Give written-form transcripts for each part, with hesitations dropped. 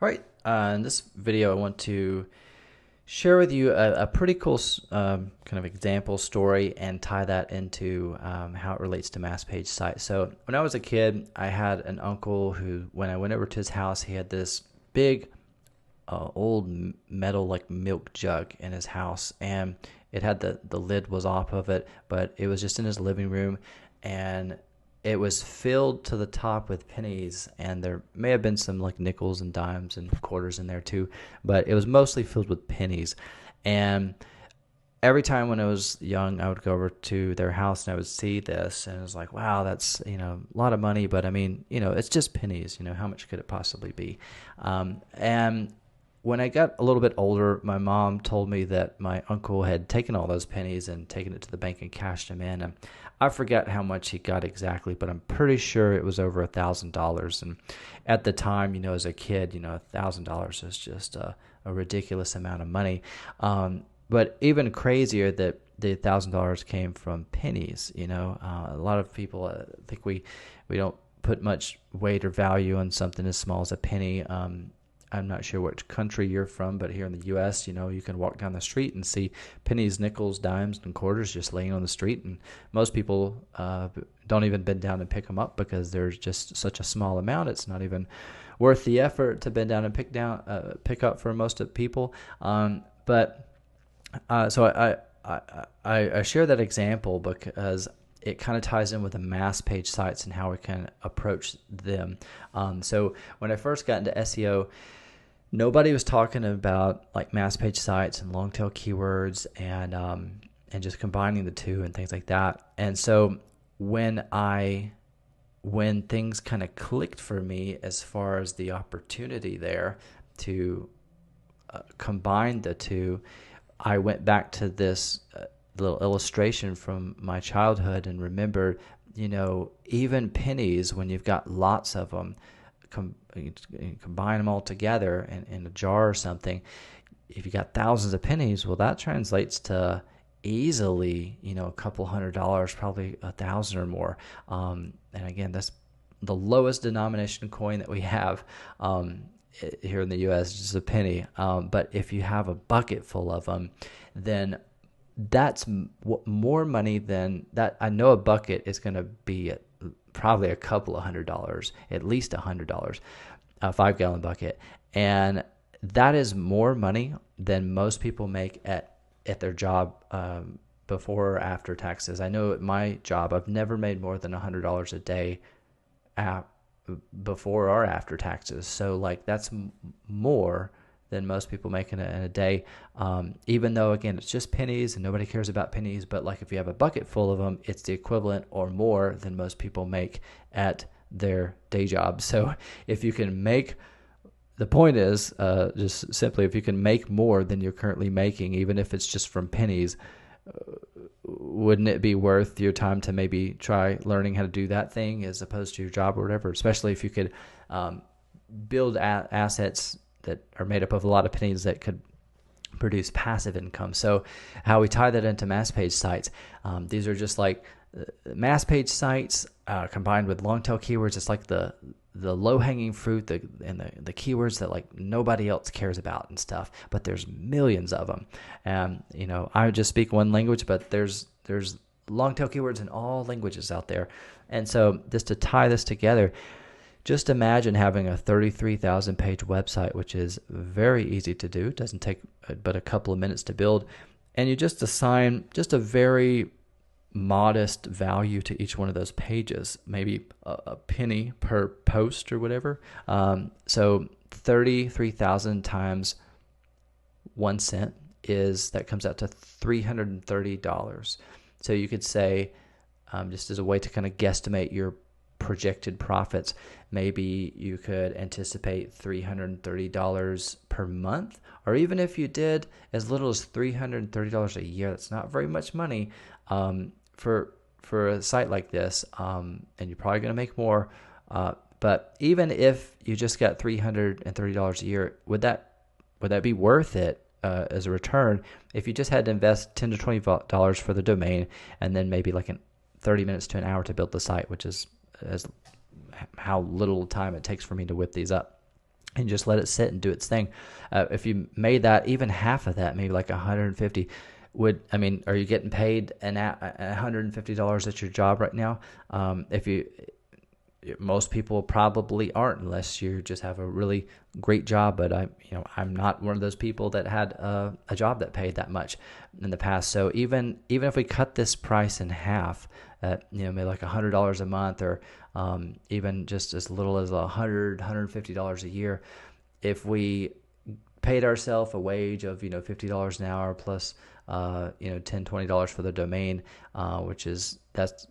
All right, in this video, I want to share with you a pretty cool kind of example story and tie that into how it relates to mass page sites. So when I was a kid, I had an uncle who, when I went over to his house, he had this big old metal like milk jug in his house, and it had the lid was off of it, but it was just in his living room, and it was filled to the top with pennies, and there may have been some like nickels and dimes and quarters in there too, but it was mostly filled with pennies. And every time when I was young, I would go over to their house and I would see this, and it was like, wow, that's a lot of money, but I mean, it's just pennies. How much could it possibly be? And when I got a little bit older, my mom told me that my uncle had taken all those pennies and taken it to the bank and cashed them in. And I forget how much he got exactly, but I'm pretty sure it was over $1,000. And at the time, as a kid, $1,000 is just a ridiculous amount of money. But even crazier that the $1,000 came from pennies. A lot of people think we don't put much weight or value on something as small as a penny. I'm not sure which country you're from, but here in the U.S., you can walk down the street and see pennies, nickels, dimes, and quarters just laying on the street. And most people don't even bend down and pick them up because there's just such a small amount. It's not even worth the effort to bend down and pick up for most of the people. So I share that example because it kind of ties in with the mass page sites and how we can approach them. So when I first got into SEO, nobody was talking about like mass page sites and long tail keywords and just combining the two and things like that. And so when things kind of clicked for me as far as the opportunity there to combine the two, I went back to this little illustration from my childhood and remembered, even pennies, when you've got lots of them, you combine them all together in a jar or something. If you got thousands of pennies, well, that translates to easily, a couple $100, probably 1,000 or more. And again, that's the lowest denomination coin that we have here in the U.S., just a penny. But if you have a bucket full of them, then that's more money than that. I know a bucket is going to be probably a couple of $100, at least $100, a 5-gallon bucket. And that is more money than most people make at their job before or after taxes. I know at my job, I've never made more than $100 a day before or after taxes. So like that's more than most people make in a day, even though, again, it's just pennies and nobody cares about pennies. But like if you have a bucket full of them, it's the equivalent or more than most people make at their day job. So if you can make, the point is just simply, if you can make more than you're currently making, even if it's just from pennies, wouldn't it be worth your time to maybe try learning how to do that thing as opposed to your job or whatever, especially if you could build assets that are made up of a lot of pennies that could produce passive income. So how we tie that into mass page sites, these are just like mass page sites combined with long tail keywords. It's like the low-hanging fruit and the keywords that like nobody else cares about and stuff, but there's millions of them. And I just speak one language, but there's long tail keywords in all languages out there. And so just to tie this together, just imagine having a 33,000 page website, which is very easy to do. It doesn't take but a couple of minutes to build. And you just assign just a very modest value to each one of those pages, maybe a penny per post or whatever. So 33,000 times 1 cent that comes out to $330. So you could say, just as a way to kind of guesstimate your projected profits, maybe you could anticipate $330 per month, or even if you did as little as $330 a year, that's not very much money for a site like this, and you're probably going to make more. But even if you just got $330 a year, would that be worth it as a return if you just had to invest $10 to $20 for the domain and then maybe like 30 minutes to an hour to build the site, which is how little time it takes for me to whip these up. and just let it sit and do its thing. If you made that, even half of that, maybe like 150, are you getting paid $150 at your job right now? If you Most people probably aren't, unless you just have a really great job. But I'm not one of those people that had a job that paid that much in the past. So even if we cut this price in half, at maybe like $100 a month, or even just as little as $150 a year, if we paid ourselves a wage of $50 an hour plus $10-20 for the domain, that's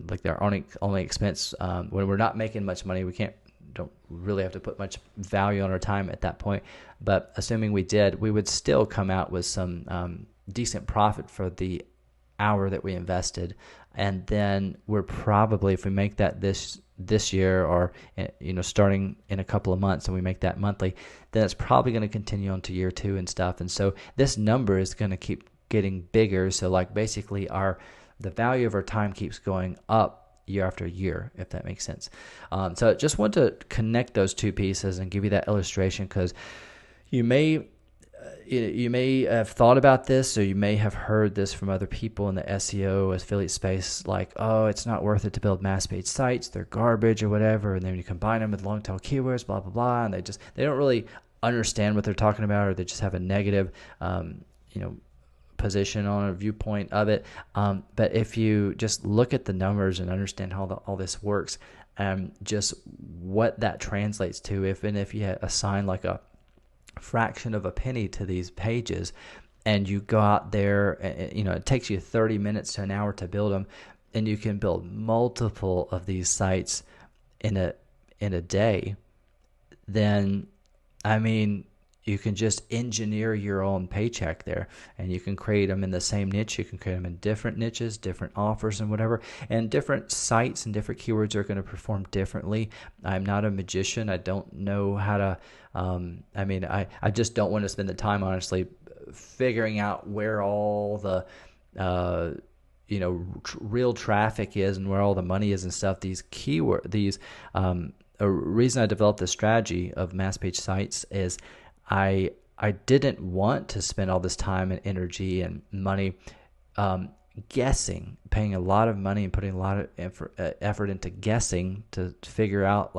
like their only expense. When we're not making much money, we don't really have to put much value on our time at that point. But assuming we did, we would still come out with some decent profit for the hour that we invested. And then we're probably, if we make that this year, or starting in a couple of months, and we make that monthly, then it's probably going to continue on to year 2 and stuff. And so this number is going to keep getting bigger. So like basically the value of our time keeps going up year after year, if that makes sense. So I just want to connect those two pieces and give you that illustration, because you may have thought about this, or you may have heard this from other people in the SEO affiliate space, like, oh, it's not worth it to build mass page sites, they're garbage or whatever. And then you combine them with long tail keywords, blah, blah, blah. And they don't really understand what they're talking about, or they just have a negative, position on a viewpoint of it. But if you just look at the numbers and understand how all this works, just what that translates to, if you assign like a fraction of a penny to these pages, and you go out there, it takes you 30 minutes to an hour to build them, and you can build multiple of these sites in a day, then you can just engineer your own paycheck there, and you can create them in the same niche. You can create them in different niches, different offers and whatever, and different sites and different keywords are going to perform differently. I'm not a magician. I don't know how to, I just don't want to spend the time, honestly, figuring out where all the, real traffic is and where all the money is and stuff. A reason I developed this strategy of mass page sites is I didn't want to spend all this time and energy and money guessing, paying a lot of money and putting a lot of effort into guessing to figure out,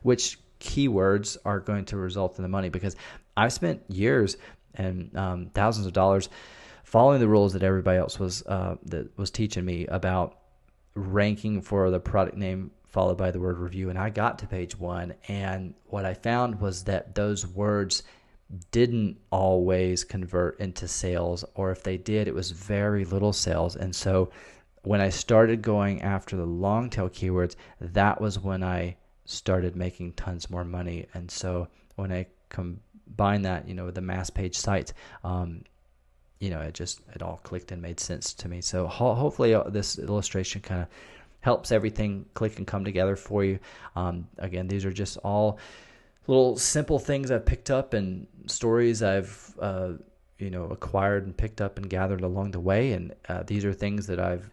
which keywords are going to result in the money. Because I've spent years and thousands of dollars following the rules that everybody else was teaching me about ranking for the product name followed by the word review, and I got to page 1, and what I found was that those words didn't always convert into sales, or if they did, it was very little sales. And so when I started going after the long tail keywords, that was when I started making tons more money. And so when I combine that, with the mass page sites, it all clicked and made sense to me. So hopefully this illustration kind of helps everything click and come together for you. Again, these are just all little simple things I've picked up and stories I've acquired and picked up and gathered along the way. And these are things that I've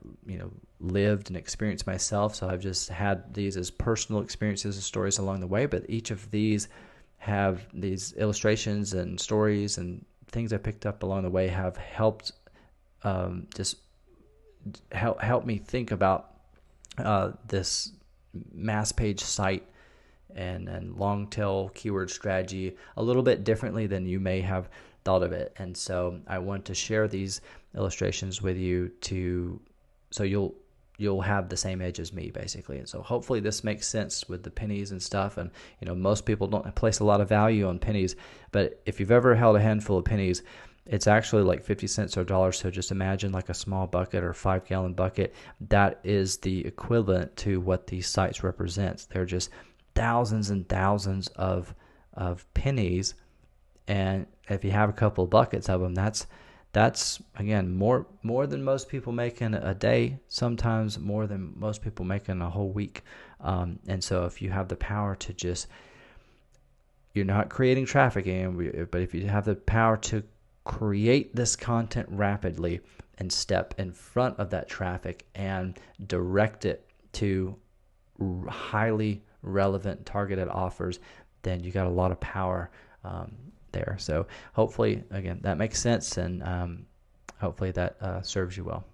lived and experienced myself. So I've just had these as personal experiences and stories along the way. But each of these have these illustrations and stories and things I picked up along the way have helped just help me think about this mass page site and long tail keyword strategy a little bit differently than you may have thought of it. And so I want to share these illustrations with you so you'll have the same edge as me, basically. And so hopefully this makes sense with the pennies and stuff. And most people don't place a lot of value on pennies, but if you've ever held a handful of pennies, it's actually like 50 cents or a dollar. So just imagine like a small bucket or 5-gallon bucket. That is the equivalent to what these sites represents. They're just thousands and thousands of pennies. And if you have a couple of buckets of them, that's again more than most people make in a day, sometimes more than most people make in a whole week. And so if you have the power to just, you're not creating traffic, but if you have the power to create this content rapidly and step in front of that traffic and direct it to highly relevant targeted offers, then you got a lot of power there. So hopefully, again, that makes sense, and hopefully that serves you well.